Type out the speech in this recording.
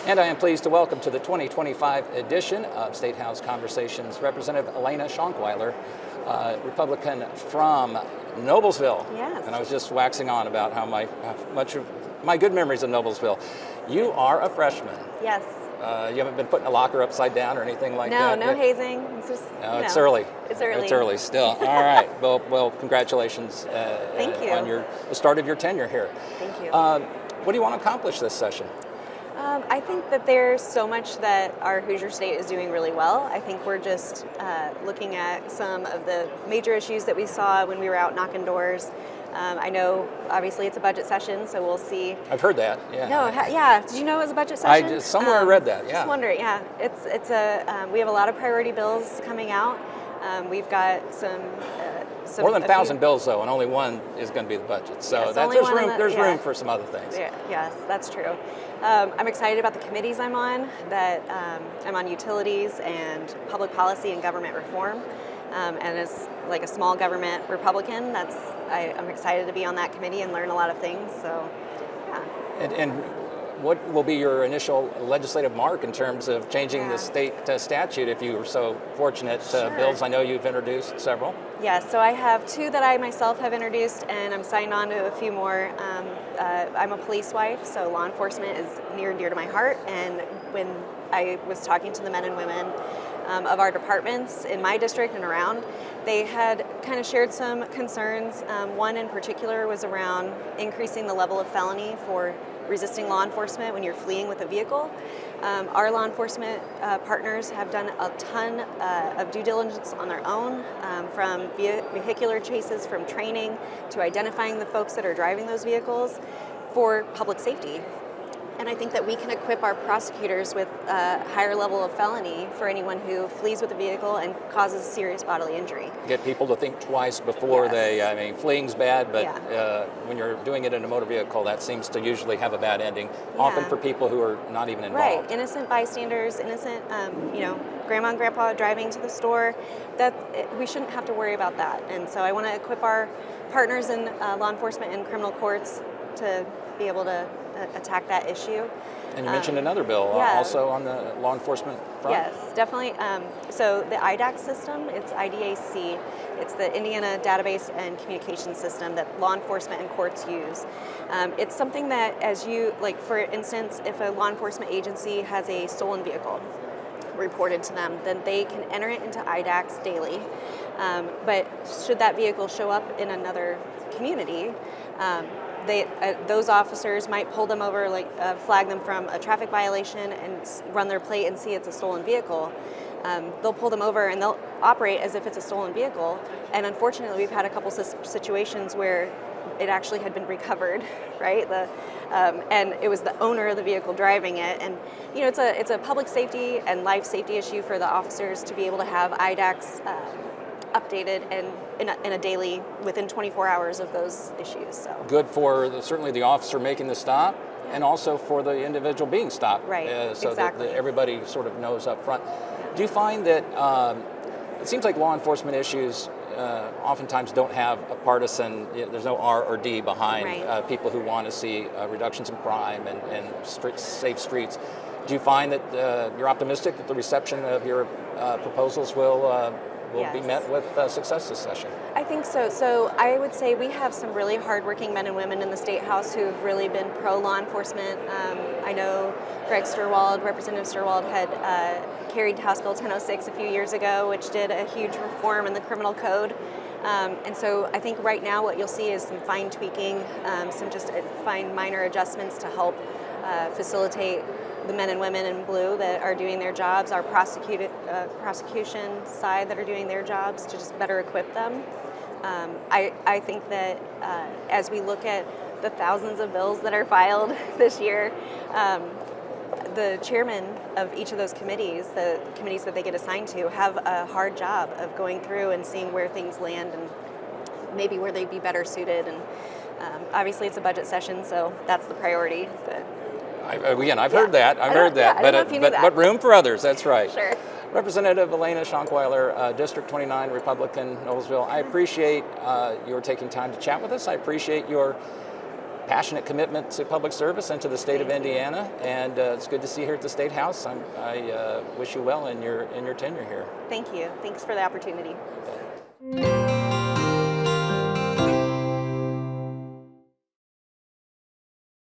And I am pleased to welcome to the 2025 edition of Statehouse Conversations Representative Alaina Shonkwiler, Republican from Noblesville. Yes. And I was just waxing on about how much of my good memories of Noblesville. You are a freshman. Yes. You haven't been put in a locker upside down or anything like that? No hazing. It's just, no, it's early. It's early. It's early still. All right. Well, congratulations. Thank you. On the start of your tenure here. Thank you. What do you want to accomplish this session? I think that there's so much that our Hoosier State is doing really well. I think we're just looking at some of the major issues that we saw when we were out knocking doors. I know, obviously, it's a budget session, so we'll see. I've heard that. Yeah. No, yeah. Did you know it was a budget session? Somewhere I read that. Yeah. Just wondering. Yeah, it's a. We have a lot of priority bills coming out. We've got some more than 1,000 bills, though, and only one is going to be the budget. So yes, there's room for some other things. Yeah, yes, that's true. I'm excited about the committees I'm on. I'm on utilities and public policy and government reform. And as like a small government Republican, I'm excited to be on that committee and learn a lot of things. So, yeah. And what will be your initial legislative mark in terms of changing the state statute if you were so fortunate? Sure. Bills, I know you've introduced several. Yeah, so I have 2 that I myself have introduced, and I'm signed on to a few more. I'm a police wife, so law enforcement is near and dear to my heart. And when I was talking to the men and women of our departments in my district and around, they had kind of shared some concerns. One in particular was around increasing the level of felony for resisting law enforement when you're fleeing with a vehicle. Our law enforcement partners have done a ton of due diligence on their own, from vehicular chases, from training, to identifying the folks that are driving those vehicles for public safety. And I think that we can equip our prosecutors with a higher level of felony for anyone who flees with a vehicle and causes serious bodily injury. Get people to think twice before fleeing's bad, but when you're doing it in a motor vehicle, that seems to usually have a bad ending, often for people who are not even involved. Right, innocent bystanders, innocent, grandma and grandpa driving to the store, we shouldn't have to worry about that. And so I want to equip our partners in law enforcement and criminal courts to be able to attack that issue. And you mentioned another bill also on the law enforcement front? Yes, definitely. So the IDAC system, it's IDAC, it's the Indiana Database and Communication System that law enforcement and courts use. It's something that for instance, if a law enforcement agency has a stolen vehicle reported to them, then they can enter it into IDACs daily. But should that vehicle show up in another community, those officers might pull them over, flag them from a traffic violation and run their plate and see it's a stolen vehicle. They'll pull them over and they'll operate as if it's a stolen vehicle. And unfortunately, we've had a couple situations where it actually had been recovered, right? And it was the owner of the vehicle driving it. And it's a public safety and life safety issue for the officers to be able to have IDACs updated and in a daily, within 24 hours of those issues. So good for certainly the officer making the stop, and also for the individual being stopped. Right. So exactly. that everybody sort of knows up front. Do you find that it seems like law enforcement issues oftentimes don't have a partisan, there's no R or D behind people who want to see reductions in crime and safe streets. Do you find that you're optimistic that the reception of your proposals will be met with success this session? I think so. So I would say we have some really hardworking men and women in the State House who've really been pro-law enforcement. I know Representative Sturwald had carried House Bill 1006 a few years ago, which did a huge reform in the criminal code. And so I think right now what you'll see is some fine tweaking, some just fine minor adjustments to help facilitate the men and women in blue that are doing their jobs, our prosecution side that are doing their jobs, to just better equip them. I think that as we look at the thousands of bills that are filed this year, the chairman of each of those committees, the committees that they get assigned to, have a hard job of going through and seeing where things land and maybe where they'd be better suited. And obviously it's a budget session, so that's the priority. But I've heard that. I've heard that. But room for others. That's right. Sure. Representative Alaina Shonkwiler, District 29, Republican, Noblesville. I appreciate your taking time to chat with us. I appreciate your passionate commitment to public service and to the state of Indiana, and it's good to see you here at the State House. I wish you well in your tenure here. Thank you. Thanks for the opportunity.